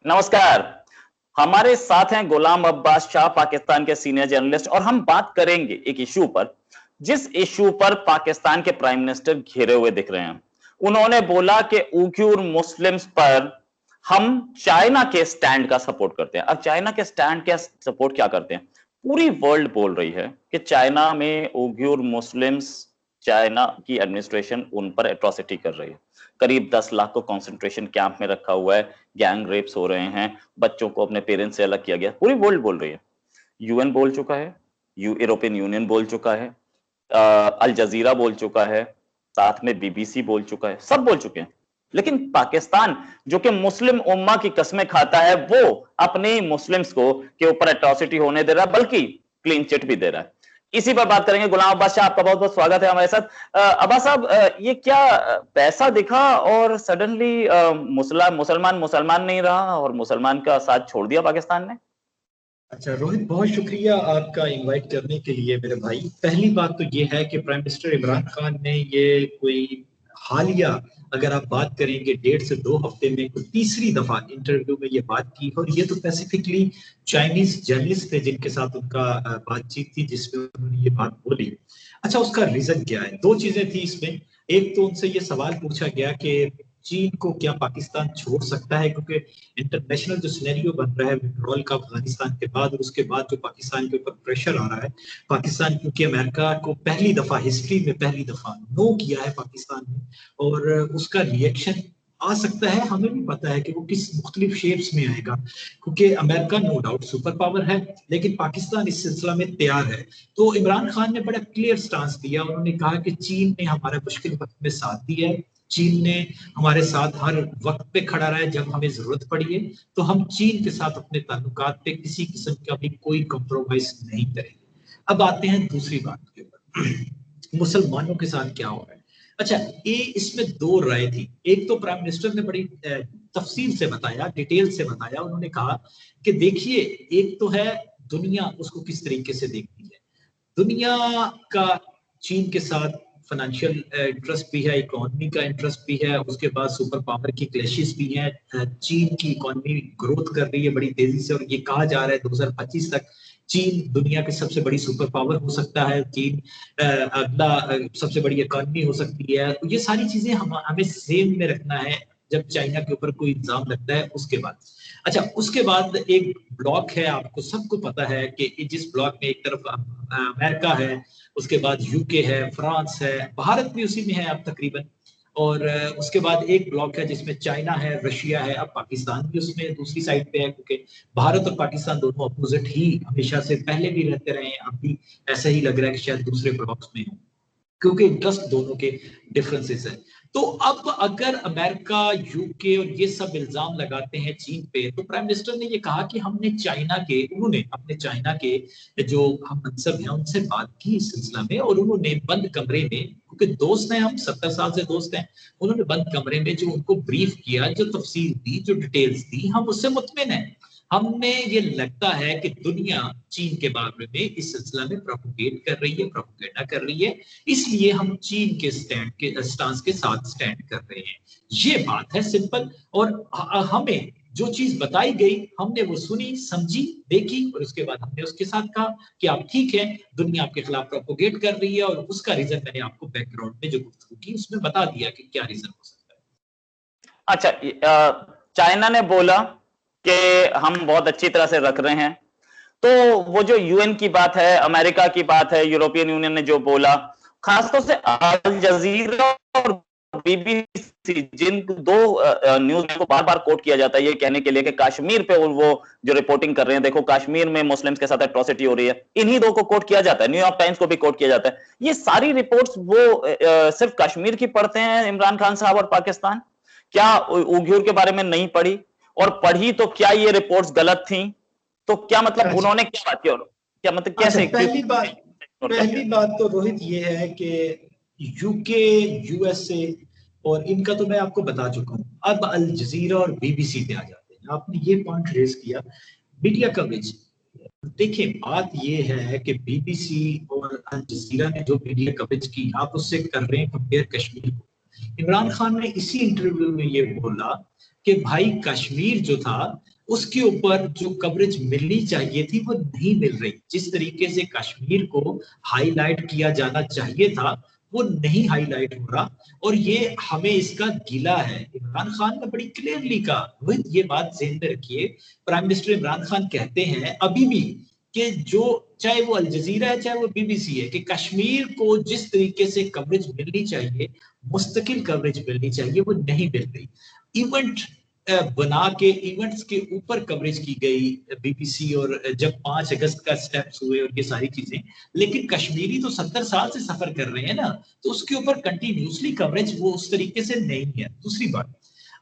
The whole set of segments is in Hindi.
नमस्कार। हमारे साथ हैं गुलाम अब्बास शाह, पाकिस्तान के सीनियर जर्नलिस्ट, और हम बात करेंगे एक इशू पर, जिस इशू पर पाकिस्तान के प्राइम मिनिस्टर घिरे हुए दिख रहे हैं। उन्होंने बोला कि उइघुर मुस्लिम्स पर हम चाइना के स्टैंड का सपोर्ट करते हैं। अब चाइना के स्टैंड का सपोर्ट क्या करते हैं? पूरी वर्ल्ड बोल रही है कि चाइना में उइघुर मुस्लिम्स, चाइना की एडमिनिस्ट्रेशन उन पर एट्रोसिटी कर रही है। करीब 10 लाख को कंसंट्रेशन कैंप में रखा हुआ है, गैंग रेप्स हो रहे हैं, बच्चों को अपने पेरेंट्स से अलग किया गया। पूरी वर्ल्ड बोल रही है, यूएन बोल चुका है, यूरोपियन यूनियन बोल चुका है, अल जजीरा बोल चुका है, साथ में बीबीसी बोल चुका है, सब बोल चुके हैं। लेकिन पाकिस्तान, जो कि मुस्लिम उम्मा की कस्में खाता है, वो अपने मुस्लिम्स को के ऊपर एट्रोसिटी होने दे रहा है, बल्कि क्लीन चिट भी दे रहा है। इसी पर बात करेंगे। गुलाम अब्बास शाह, आपका बहुत बहुत स्वागत है हमारे साथ। अब्बास साहब, ये क्या पैसा दिखा और सडनली मुसलमान मुसलमान नहीं रहा और मुसलमान का साथ छोड़ दिया पाकिस्तान ने? अच्छा रोहित, बहुत शुक्रिया आपका इनवाइट करने के लिए मेरे भाई। पहली बात तो ये है कि प्राइम मिनिस्टर इमरान खान ने ये कोई हालिया, अगर आप बात करेंगे 1.5 से 2 हफ्ते में कोई तीसरी दफा इंटरव्यू में ये बात की, और ये तो स्पेसिफिकली चाइनीज जर्नलिस्ट थे जिनके साथ उनका बातचीत थी जिसमें उन्होंने ये बात बोली। अच्छा, उसका रीजन क्या है? दो चीजें थी इसमें। एक तो उनसे ये सवाल पूछा गया कि चीन को क्या पाकिस्तान छोड़ सकता है, क्योंकि इंटरनेशनल जो सिनेरियो बन रहा है विड्रॉल का अफगानिस्तान के बाद, और उसके बाद जो पाकिस्तान के ऊपर प्रेशर आ रहा है। पाकिस्तान, क्योंकि अमेरिका को पहली दफा हिस्ट्री में पहली दफा नो किया है पाकिस्तान ने, और उसका रिएक्शन आ सकता है। हमें भी पता है कि वो किस मुख्तलिफ शेप्स में आएगा, क्योंकि America no doubt super power है, लेकिन पाकिस्तान इस सिलसिला में तैयार है। तो इमरान खान ने बड़ा क्लियर स्टांस दिया। उन्होंने कहा कि चीन ने हमारा मुश्किल वक्त में साथ दिया है, चीन ने हमारे साथ हर वक्त पे खड़ा रहा है, जब हमें जरूरत पड़ी है तो हम चीन के साथ अपने ताल्लुकात पे किसी किस्म का भी कोई कॉम्प्रोमाइज नहीं करेंगे। अब आते हैं दूसरी बात के ऊपर, मुसलमानों के साथ क्या हो रहा है। अच्छा, ये इसमें दो राय थी। एक तो प्राइम मिनिस्टर ने बड़ी तफसील से बताया, डिटेल से बताया। उन्होंने कहा कि देखिए, एक तो है दुनिया उसको किस तरीके से देखती है। दुनिया का चीन के साथ फाइनेंशियल इंटरेस्ट भी है, इकोनॉमी का इंटरेस्ट भी है, उसके बाद सुपर पावर की क्लैशेस भी हैं। चीन की इकोनॉमी ग्रोथ कर रही है बड़ी तेजी से, और ये कहा जा रहा है 2025 तक चीन दुनिया की सबसे बड़ी सुपर पावर हो सकता है। चीन अगला सबसे बड़ी इकोनॉमी हो सकती है। तो ये सारी चीजें हमें सेम में रखना है जब चाइना के ऊपर कोई इल्जाम लगता है। उसके बाद अच्छा, उसके बाद एक ब्लॉक है, आपको सबको पता है कि जिस ब्लॉक में एक तरफ अमेरिका है, उसके बाद यूके है, फ्रांस है, भारत भी उसी में है अब तकरीबन, और उसके बाद एक ब्लॉक है जिसमें चाइना है, रशिया है, अब पाकिस्तान भी उसमें दूसरी साइड पे है, क्योंकि भारत और पाकिस्तान दोनों अपोजिट ही हमेशा से पहले भी रहते रहे हैं। अब भी ऐसा ही लग रहा है कि शायद दूसरे ब्लॉक्स में हो, क्योंकि इंटरेस्ट दोनों के डिफरेंसेस है। तो अब अगर अमेरिका, यूके और ये सब इल्जाम लगाते हैं चीन पे, तो प्राइम मिनिस्टर ने ये कहा कि उन्होंने अपने चाइना के जो हम मनसब हैं उनसे बात की इस सिलसिला में, और उन्होंने बंद कमरे में, क्योंकि दोस्त हैं, हम 70 साल से दोस्त हैं, उन्होंने बंद कमरे में जो उनको ब्रीफ किया, जो तफसील दी, जो डिटेल्स दी, हम उससे मुतमिन हैं। हमें ये लगता है कि दुनिया चीन के बारे में इस सिलसिला में प्रोपोगेट कर रही है, प्रोपोगेंडा कर रही है, इसलिए हम चीन के स्टांस के साथ स्टैंड कर रहे हैं। ये बात है सिंपल। और हमें जो चीज बताई गई, हमने वो सुनी, समझी, देखी, और उसके बाद हमने उसके साथ कहा कि आप ठीक है, दुनिया आपके खिलाफ प्रोपोगेट कर रही है, और उसका रीजन मैंने आपको बैकग्राउंड में जो गुफ्तगू की उसमें बता दिया कि क्या रीजन हो सकता है। अच्छा, चाइना ने बोला कि हम बहुत अच्छी तरह से रख रहे हैं, तो वो जो यूएन की बात है, अमेरिका की बात है, यूरोपियन यूनियन ने जो बोला, खासतौर से अल जजीरा और बीबीसी, जिन दो न्यूज को बार बार कोट किया जाता है ये कहने के लिए कि कश्मीर पे वो जो रिपोर्टिंग कर रहे हैं, देखो कश्मीर में मुस्लिम्स के साथ एट्रोसिटी हो रही है, इन्हीं दो को कोट किया जाता है। न्यूयॉर्क टाइम्स को भी कोट किया जाता है। ये सारी रिपोर्ट्स वो सिर्फ कश्मीर की पढ़ते हैं इमरान खान साहब और पाकिस्तान? क्या उइघुर के बारे में नहीं पढ़ी? और पढ़ी तो क्या ये रिपोर्ट्स गलत थी? तो क्या मतलब अच्छा, उन्होंने क्या बात की, और क्या मतलब अच्छा, कैसे, क्यों पहली बात तो रोहित ये है कि यूके, यूएसए और इनका तो मैं आपको बता चुका हूं। अब अल जजीरा और बीबीसी पे आ जाते हैं। आपने ये पॉइंट रेज किया, मीडिया कवरेज। देखिए, बात ये है कि बीबीसी और अल जजीरा ने जो मीडिया कवरेज की, आप उससे कर रहे हैं कंपेयर कश्मीर को। इमरान खान ने इसी इंटरव्यू में ये बोला कि भाई कश्मीर जो था उसके ऊपर जो कवरेज मिलनी चाहिए थी वो नहीं मिल रही। जिस तरीके से कश्मीर को हाईलाइट किया जाना चाहिए था वो नहीं हाईलाइट हो रहा, और ये हमें इसका गिला है। इमरान खान ने बड़ी क्लियरली कहा, रोहित ये बात ध्यान में रखिए, प्राइम मिनिस्टर इमरान खान कहते हैं अभी भी कि जो चाहे वो अल जजीरा है चाहे वो बीबीसी है, कि कश्मीर को जिस तरीके से कवरेज मिलनी चाहिए, मुस्तकिल कवरेज मिलनी चाहिए, वो नहीं मिल रही। इवेंट बना के इवेंट्स के ऊपर कवरेज की गई बीबीसी, और जब 5 अगस्त का स्टेप्स हुए और ये सारी चीजें, लेकिन कश्मीरी तो 70 साल से सफर कर रहे हैं ना, तो उसके ऊपर कंटिन्यूसली कवरेज वो उस तरीके से नहीं है। दूसरी बात,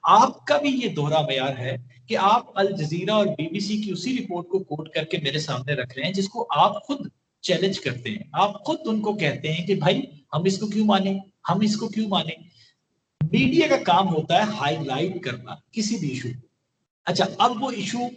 आपका भी ये दोहरा बयान है कि आप अल जजीरा और बीबीसी की उसी रिपोर्ट को कोट करके मेरे सामने रख रहे हैं जिसको आप खुद चैलेंज करते हैं। आप खुद उनको कहते हैं कि भाई हम इसको क्यों माने, हम इसको क्यों माने। मीडिया का काम होता है हाईलाइट करना किसी भी इशू को। अच्छा, अब वो इशू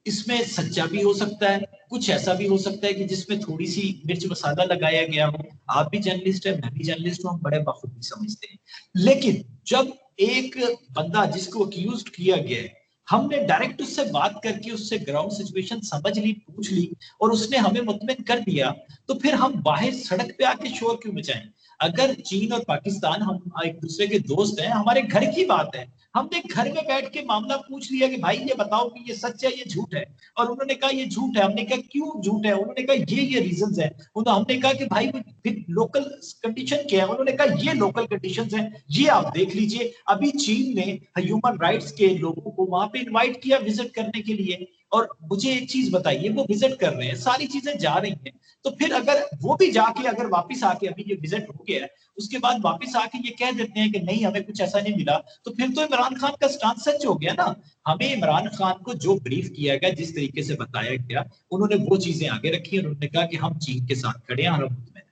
इसमें सच्चा भी हो सकता है, कुछ ऐसा भी हो सकता है कि जिसमें थोड़ी सी मिर्च मसाला लगाया गया हो। आप भी जर्नलिस्ट है, मैं भी जर्नलिस्ट हूं, हम बड़े बखूबी समझते हैं। लेकिन जब एक बंदा जिसको अक्यूज किया गया है, हमने डायरेक्ट उससे बात करके उससे ग्राउंड सिचुएशन समझ ली, पूछ ली, और उसने हमें मुतमिन कर दिया, तो फिर हम बाहर सड़क पे आके शोर क्यों मचाएं। अगर चीन और पाकिस्तान हम एक दूसरे के दोस्त हैं, हमारे घर की बात है, हमने घर में बैठ के मामला पूछ लिया कि भाई ये बताओ कि ये सच है ये झूठ है, और उन्होंने कहा ये झूठ है। हमने कहा क्यों झूठ है, उन्होंने कहा ये रीजंस है। हमने कहा कि भाई फिर लोकल कंडीशन क्या है, उन्होंने कहा ये लोकल कंडीशंस हैं, ये आप देख लीजिए। अभी चीन ने ह्यूमन राइट्स के लोगों को वहां पे इनवाइट किया विजिट करने के लिए, और मुझे एक चीज बताइए, वो विजिट कर रहे हैं, सारी चीजें जा रही हैं, तो फिर अगर वो भी जाके अगर वापस आके अभी ये विजिट हो गया है, उसके बाद वापस आके ये कह देते हैं कि नहीं हमें कुछ ऐसा नहीं मिला, तो फिर तो इमरान खान का स्टांस सच हो गया ना। हमें इमरान खान को जो ब्रीफ किया गया, जिस तरीके से बताया गया, उन्होंने वो चीजें आगे रखी और उन्होंने कहा कि हम चीन के साथ खड़े हैं और हम मुतमईन हैं।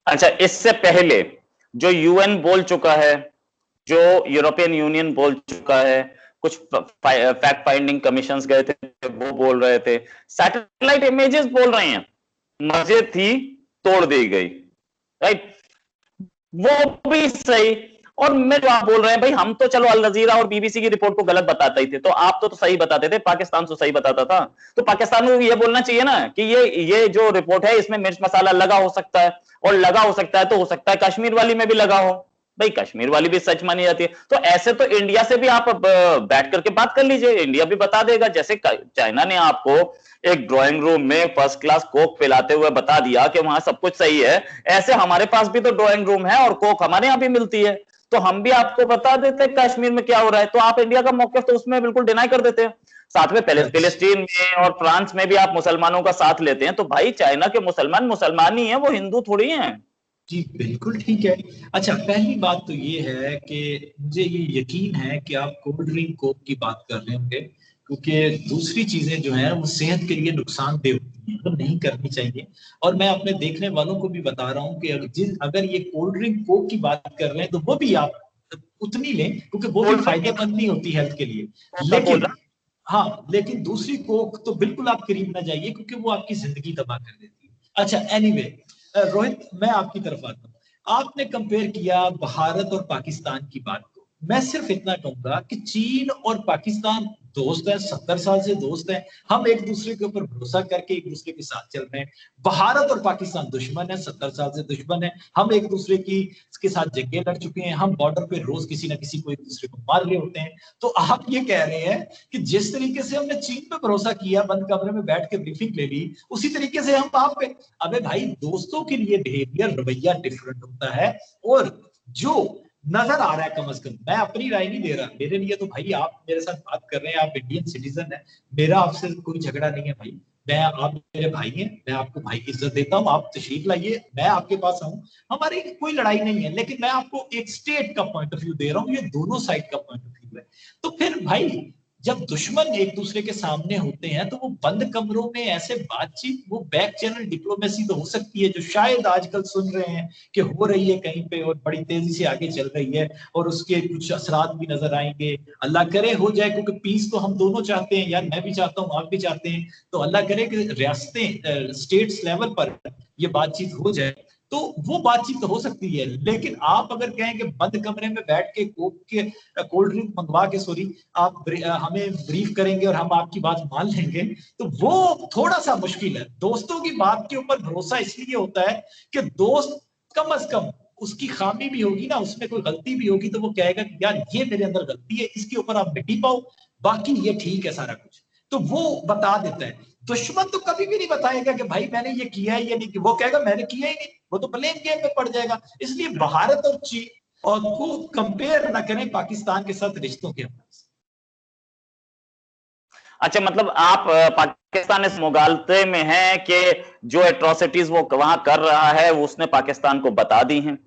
अच्छा, इससे पहले जो यूएन बोल चुका है, जो यूरोपियन यूनियन बोल चुका है, कुछ फैक्ट फाइंडिंग कमीशंस गए थे वो बोल रहे थे, सैटेलाइट इमेजेस बोल रहे हैं मस्जिद थी तोड़ दी गई, राइट, वो भी सही। और मैं जो आप बोल रहे हैं भाई, हम तो चलो अल जजीरा और बीबीसी की रिपोर्ट को गलत बताते ही थे, तो आप तो सही बताते थे, पाकिस्तान तो सही बताता था। तो पाकिस्तान को ये बोलना चाहिए ना कि ये जो रिपोर्ट है इसमें मिर्च मसाला लगा हो सकता है, और लगा हो सकता है तो हो सकता है कश्मीर वाली में भी लगा हो। भाई कश्मीर वाली भी सच मानी जाती है, तो ऐसे तो इंडिया से भी आप बैठ करके बात कर लीजिए, इंडिया भी बता देगा। जैसे चाइना ने आपको एक ड्राइंग रूम में फर्स्ट क्लास कोक पिलाते हुए बता दिया कि वहां सब कुछ सही है, ऐसे हमारे पास भी तो ड्राइंग रूम है और कोक हमारे यहां भी मिलती है, तो हम भी आपको बता देते हैं कश्मीर में क्या हो रहा है। तो आप इंडिया का मौके तो उसमें बिल्कुल डिनाई कर देते हैं। साथ में फिलिस्तीन में और फ्रांस में भी आप मुसलमानों का साथ लेते हैं, तो भाई चाइना के मुसलमान मुसलमान ही हैं, वो हिंदू थोड़ी हैं। जी बिल्कुल ठीक है। अच्छा, पहली बात तो ये है कि मुझे ये यकीन है कि आप कोल्ड ड्रिंक कोक की बात कर रहे होंगे, क्योंकि दूसरी चीजें जो है वो सेहत के लिए नुकसानदेह होती हैं, तो नहीं करनी चाहिए। और मैं अपने देखने वालों को भी बता रहा हूँ कि अगर ये कोल्ड ड्रिंक कोक की बात कर रहे हैं तो वो भी आप उतनी लें, क्योंकि वो भी फायदेमंद नहीं होती हेल्थ के लिए। लेकिन हाँ, लेकिन दूसरी कोक तो बिल्कुल आप करीब ना जाइए, क्योंकि वो आपकी जिंदगी तबाह कर देती है। अच्छा, एनीवे रोहित, मैं आपकी तरफ आता हूँ। आपने कंपेयर किया भारत और पाकिस्तान की बात को। मैं सिर्फ इतना कहूंगा कि चीन और पाकिस्तान दोस्त हैं, 70 साल से दोस्त हैं, हम एक दूसरे के ऊपर भरोसा करके एक दूसरे के साथ चल रहे हैं। भारत और पाकिस्तान दुश्मन है, 70 साल से दुश्मन है, हम एक दूसरे की के साथ जंगें लड़ चुके हैं, हम बॉर्डर पे रोज किसी ना किसी को एक दूसरे को मार रहे होते हैं। तो आप ये कह रहे हैं कि जिस तरीके से हमने चीन पे भरोसा किया, बंद कमरे में बैठ के ब्रीफिंग ले ली, उसी तरीके से हम आप पे। अबे भाई, दोस्तों के लिए बिहेवियर, रवैया डिफरेंट होता है, और जो नजर आ रहा है, कम से कम मैं अपनी राय नहीं दे रहा, मेरे लिए तो भाई आप मेरे साथ बात कर रहे हैं, आप इंडियन सिटीजन है, मेरा आपसे कोई झगड़ा नहीं है भाई। मैं, आप मेरे भाई हैं, मैं आपको भाई की इज्जत देता हूँ, आप तशरीफ लाइए, मैं आपके पास आऊं, हमारी कोई लड़ाई नहीं है। लेकिन मैं आपको एक स्टेट का पॉइंट ऑफ व्यू दे रहा हूँ, ये दोनों साइड का पॉइंट ऑफ व्यू है। तो फिर भाई, जब दुश्मन एक दूसरे के सामने होते हैं तो वो बंद कमरों में ऐसे बातचीत, वो बैक चैनल डिप्लोमेसी तो हो सकती है, जो शायद आजकल सुन रहे हैं कि हो रही है कहीं पे और बड़ी तेजी से आगे चल रही है, और उसके कुछ असरात भी नजर आएंगे। अल्लाह करे हो जाए, क्योंकि पीस तो हम दोनों चाहते हैं यार, मैं भी चाहता हूँ, आप भी चाहते हैं। तो अल्लाह करे कि रियासतें, स्टेट्स लेवल पर ये बातचीत हो जाए, तो वो बातचीत तो हो सकती है। लेकिन आप अगर कहें कि बंद कमरे में बैठ के कोक के कोल्ड ड्रिंक मंगवा के सॉरी आप हमें ब्रीफ करेंगे और हम आपकी बात मान लेंगे, तो वो थोड़ा सा मुश्किल है। दोस्तों की बात के ऊपर भरोसा इसलिए होता है कि दोस्त कम अज कम उसकी खामी भी होगी ना, उसमें कोई गलती भी होगी तो वो कहेगा कि यार ये मेरे अंदर गलती है, इसके ऊपर आप मिट्टी पाओ, बाकी ये ठीक है सारा कुछ, तो वो बता देता है। दुश्मन तो कभी भी नहीं बताएगा कि भाई मैंने ये किया है या नहीं किया, वो कहेगा मैंने किया ही नहीं, वो तो ब्लेम गेम में पड़ जाएगा। इसलिए भारत और चीन और को कंपेयर ना करें पाकिस्तान के साथ रिश्तों के हवाले से। अच्छा, मतलब आप पाकिस्तान इस मुगालते में है कि जो एट्रोसिटीज वो वहां कर रहा है वो उसने पाकिस्तान को बता दी हैं,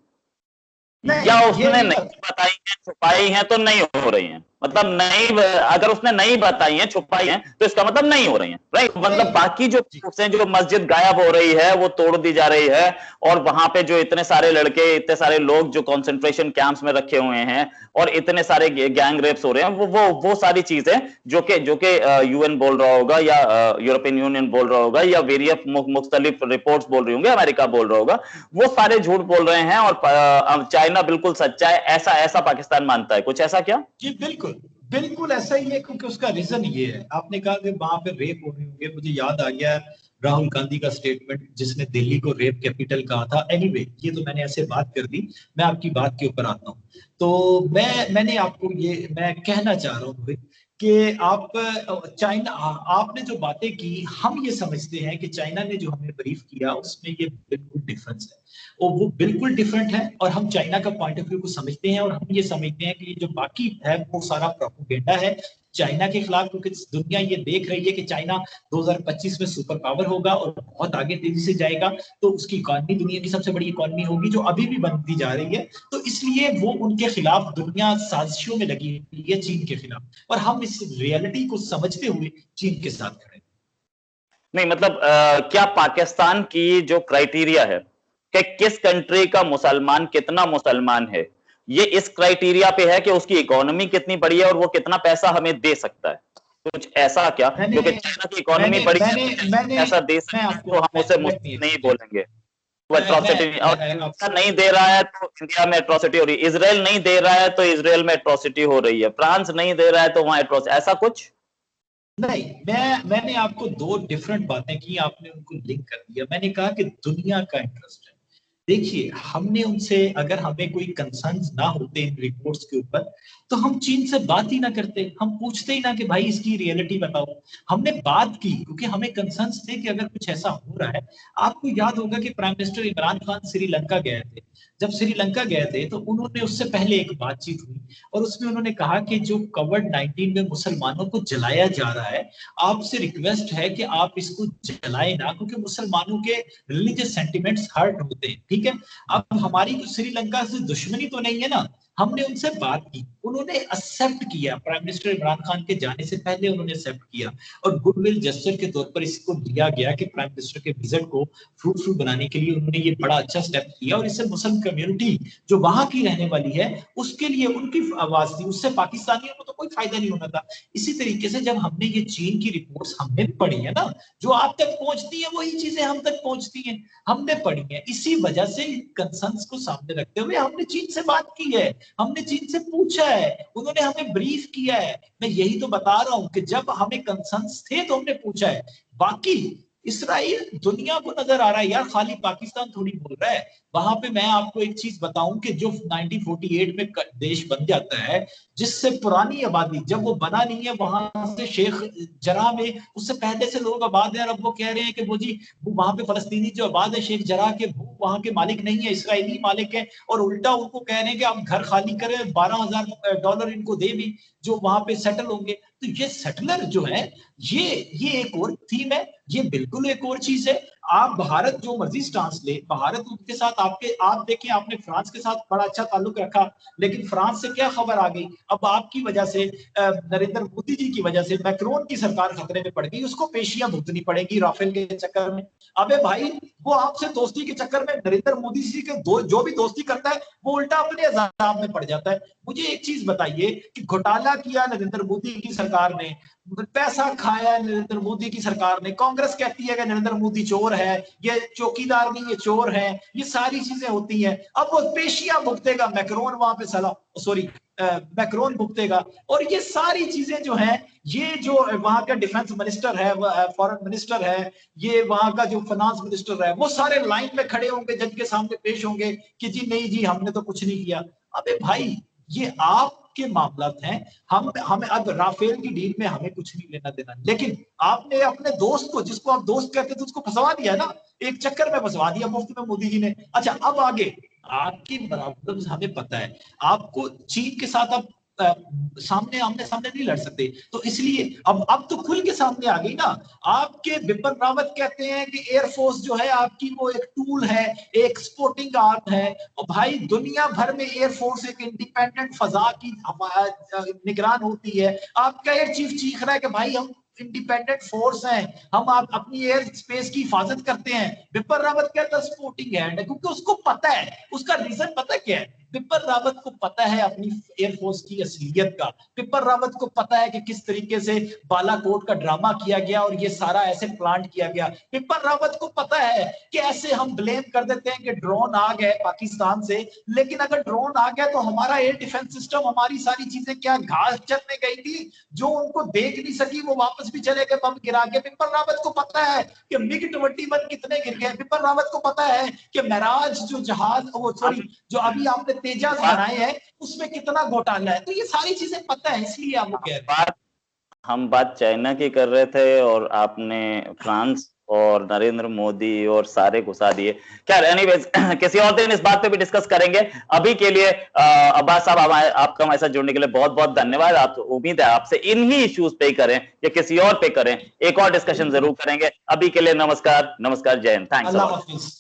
नहीं या ये उसने नहीं नहीं बताई है, छुपाई है तो नहीं हो रही है? मतलब नहीं, अगर उसने नहीं बताई है, छुपाई है, तो इसका मतलब नहीं हो रही है, राइट? मतलब बाकी जो प्रूफ्स हैं, जो मस्जिद गायब हो रही है वो तोड़ दी जा रही है, और वहां पे जो इतने सारे लड़के, इतने सारे लोग जो कॉन्सेंट्रेशन कैंप्स में रखे हुए हैं, और इतने सारे गैंग रेप्स हो रहे हैं, वो सारी चीजें जो कि यूएन बोल रहा होगा, या यूरोपियन यूनियन बोल रहा होगा, या वेरियस मुख्तलिफ रिपोर्ट्स बोल रही होंगे, अमेरिका बोल रहा होगा, वो सारे झूठ बोल रहे हैं, और चाइना बिल्कुल सच्चा है, ऐसा ऐसा पाकिस्तान मानता है? कुछ ऐसा क्या? जी बिल्कुल बिल्कुल ऐसा ही है, क्योंकि उसका रीजन ये है। आपने कहा कि वहां पे रेप हो रहे होंगे, मुझे याद आ गया राहुल गांधी का स्टेटमेंट जिसने दिल्ली को रेप कैपिटल कहा था। एनीवे ये तो मैंने ऐसे बात कर दी, मैं आपकी बात के ऊपर आता हूँ। तो मैंने आपको ये मैं कहना चाह रहा हूँ कि आप चाइना, आपने जो बातें की, हम ये समझते हैं कि चाइना ने जो हमें ब्रीफ किया उसमें ये बिल्कुल डिफरेंस है, और वो बिल्कुल डिफरेंट है, और हम चाइना का पॉइंट ऑफ व्यू को समझते हैं, और हम ये समझते हैं कि जो बाकी है वो सारा प्रोपेगेंडा है चाइना के खिलाफ, क्योंकि दुनिया ये देख रही है कि चाइना 2025 में सुपर पावर होगा और बहुत आगे तेजी से जाएगा, तो उसकी इकॉनमी दुनिया की सबसे बड़ी इकॉनमी होगी, जो अभी भी बनती जा रही है। तो इसलिए वो उनके खिलाफ दुनिया साजिशों में लगी हुई है चीन के खिलाफ, और हम इस रियलिटी को समझते हुए चीन के साथ खड़े। नहीं, मतलब क्या पाकिस्तान की जो क्राइटेरिया है कि किस कंट्री का मुसलमान कितना मुसलमान है, ये इस क्राइटेरिया पे है कि उसकी इकोनॉमी कितनी बड़ी है और वो कितना पैसा हमें दे सकता है? कुछ ऐसा क्या? मैंने क्योंकि चाइना की इकोनॉमी मैंने बड़ी है, मैंने तो मैंने पैसा दे मैं सकता है, आपको तो हम उसे लेट मी मुस्लिम नहीं एक्सप्लेन। बोलेंगे। वो एट्रोसिटी, और आप इंडिया नहीं दे रहा है तो इंडिया में एट्रोसिटी हो रही है, इसराइल नहीं दे रहा है तो इसराइल में एट्रोसिटी हो रही है, फ्रांस नहीं दे रहा है तो वहां एट्रोसिटी, ऐसा कुछ? नहीं, मैंने आपको दो डिफरेंट बातें की, आपने उनको लिंक कर दिया। मैंने कहा कि दुनिया का इंटरेस्ट है। देखिए हमने उनसे, अगर हमें कोई कंसर्न्स ना होते इन रिपोर्ट्स के ऊपर, तो हम चीन से बात ही ना करते, हम पूछते ही ना कि भाई इसकी रियलिटी बताओ। हमने बात की क्योंकि हमें कंसर्न्स थे कि अगर कुछ ऐसा हो रहा है। आपको याद होगा कि प्राइम मिनिस्टर इमरान खान श्रीलंका गए थे। जब श्रीलंका गए थे तो उन्होंने, उससे पहले एक बातचीत हुई, और उसमें उन्होंने कहा कि जो कोविड-19 में मुसलमानों को जलाया जा रहा है, आपसे रिक्वेस्ट है कि आप इसको जलाए ना, क्योंकि मुसलमानों के रिलीजियस सेंटिमेंट्स हर्ट होते हैं। ठीक है, अब हमारी तो श्रीलंका से दुश्मनी तो नहीं है ना। हमने उनसे बात की, उन्होंने एक्सेप्ट किया, प्राइम मिनिस्टर इमरान खान के जाने से पहले उन्होंने एक्सेप्ट किया, और गुडविल जेस्चर के तौर पर इसको लिया गया कि प्राइम मिनिस्टर के विजिट को फ्रूटफुल बनाने के लिए उन्होंने ये बड़ा अच्छा स्टेप किया, और इससे मुस्लिम कम्युनिटी जो वहां की रहने वाली है उसके लिए उनकी आवाज थी, उससे पाकिस्तानियों को तो कोई फायदा नहीं होना था। इसी तरीके से जब हमने ये चीन की रिपोर्ट्स हमने पढ़ी है ना, जो आप तक पहुंचती है वही चीजें हम तक पहुंचती हैं, हमने पढ़ी है, इसी वजह से कंसर्न्स को सामने रखते हुए हमने चीन से बात की है, हमने चीन से पूछा है, उन्होंने हमें ब्रीफ किया है। मैं यही तो बता रहा हूं कि जब हमें कंसर्न्स थे तो हमने पूछा है। बाकी इसराइल दुनिया को नजर आ रहा है यार, खाली पाकिस्तान थोड़ी बोल रहा है। वहां पे मैं आपको एक चीज बताऊं कि जो 1948 में देश बन जाता है, जिससे पुरानी आबादी, जब वो बना नहीं है, वहां से शेख जरा में उससे पहले से लोग आबाद हैं, और अब वो कह रहे हैं कि वो जी वहां पे फलस्तीनी जो आबाद है शेख जरा के, वो वहां के मालिक नहीं है, इसराइली मालिक है, और उल्टा उनको कह रहे हैं कि आप घर खाली करें, $12,000 इनको दे भी, जो वहां पे सेटल होंगे। तो ये सेटलर जो है, ये एक और थीम है, ये बिल्कुल एक और चीज है। आप भारत जो मर्जी स्टांस ले, भारत उनके साथ आपके, आप देखें आपने फ्रांस के साथ बड़ा अच्छा ताल्लुक रखा, लेकिन फ्रांस से क्या खबर आ गई, अब आपकी वजह से, नरेंद्र मोदी जी की वजह से मैक्रोन की सरकार खतरे में पड़ गई, उसको पेशियां भुगतनी पड़ेगी राफेल के चक्कर में। अबे भाई, वो आपसे दोस्ती के चक्कर में नरेंद्र मोदी जी के जो भी दोस्ती करता है वो उल्टा अपने अजाब में पड़ जाता है। मुझे एक चीज बताइए कि घोटाला किया नरेंद्र मोदी की सरकार ने, पैसा खाया है नरेंद्र मोदी की सरकार ने, कांग्रेस कहती है कि नरेंद्र मोदी चोर है, ये चौकीदार नहीं ये चोर है, ये सारी चीजें होती हैं। अब वो पेशियां भुगतेगा मैक्रोन, वहां पे सला सॉरी मैक्रोन भुगतेगा। और ये सारी चीजें जो है, ये जो वहां का डिफेंस मिनिस्टर है, फॉरेन मिनिस्टर है, ये वहां का जो फाइनेंस मिनिस्टर है, वो सारे लाइन में खड़े होंगे, जज के सामने पेश होंगे कि जी नहीं जी हमने तो कुछ नहीं किया। अबे भाई ये आपके मामला हैं, हम हमें अब राफेल की डील में हमें कुछ नहीं लेना देना, लेकिन आपने अपने दोस्त को, जिसको आप दोस्त कहते थे, उसको फंसवा दिया ना, एक चक्कर में फंसवा दिया मुफ्त में मोदी जी ने। अच्छा अब आगे आपकी प्रॉब्लम्स हमें पता है, आपको चीन के साथ अब सामने आमने सामने नहीं लड़ सकते, तो इसलिए अब तो खुल के सामने आ गई ना। आपके बिपिन रावत कहते हैं कि एयरफोर्स जो है आपकी वो एक टूल है, एक स्पोर्टिंग आर्म है। और भाई दुनिया भर में एयरफोर्स एक इंडिपेंडेंट फजा की निगरान होती है। आपका एयर चीफ चीख रहा है कि भाई हम इंडिपेंडेंट फोर्स हैं, हम आप अपनी एयर स्पेस की हिफाजत करते हैं। बिपिन रावत कहता है स्पोर्टिंग हैंड है, क्योंकि उसको पता है, उसका रीजन पता क्या है, बिपिन रावत को पता है अपनी एयरफोर्स की असलियत का। बिपिन रावत को पता है कि किस तरीके से बालाकोट का ड्रामा किया गया और ये सारा ऐसे प्लांट किया गया। बिपिन रावत को पता है कि ऐसे हम ब्लेम कर देते हैं कि ड्रोन आ गए पाकिस्तान से, लेकिन अगर ड्रोन आ गया तो हमारा एयर डिफेंस सिस्टम, हमारी सारी चीजें क्या घास चरने गई थी, जो उनको देख नहीं सकी वो वापस भी चले गए बम गिरा के। बिपिन रावत को पता है कि मिग 21 कितने गिर गए। बिपिन रावत को पता है कि महराज जो जहाज, वो सॉरी जो अभी आपने तेजाज बनाए हैं उसमें कितना घोटाला है। तो ये सारी चीजें पता है, इसलिए आप कह रहे हैं। हम बात चाइना की कर रहे थे और आपने फ्रांस और नरेंद्र मोदी और सारे घुसा दिए। खैर एनीवेज किसी और दिन इस बात पे भी डिस्कस करेंगे। अभी के लिए अब्बास साहब आपका हमारे साथ जुड़ने के लिए बहुत बहुत धन्यवाद। आप उम्मीद है आपसे इन्हीं इश्यूज पे करें या किसी और पे करें, एक और डिस्कशन जरूर करेंगे। अभी के लिए नमस्कार, नमस्कार, जय हिंद, थैंक्स। अल्लाह हाफिज।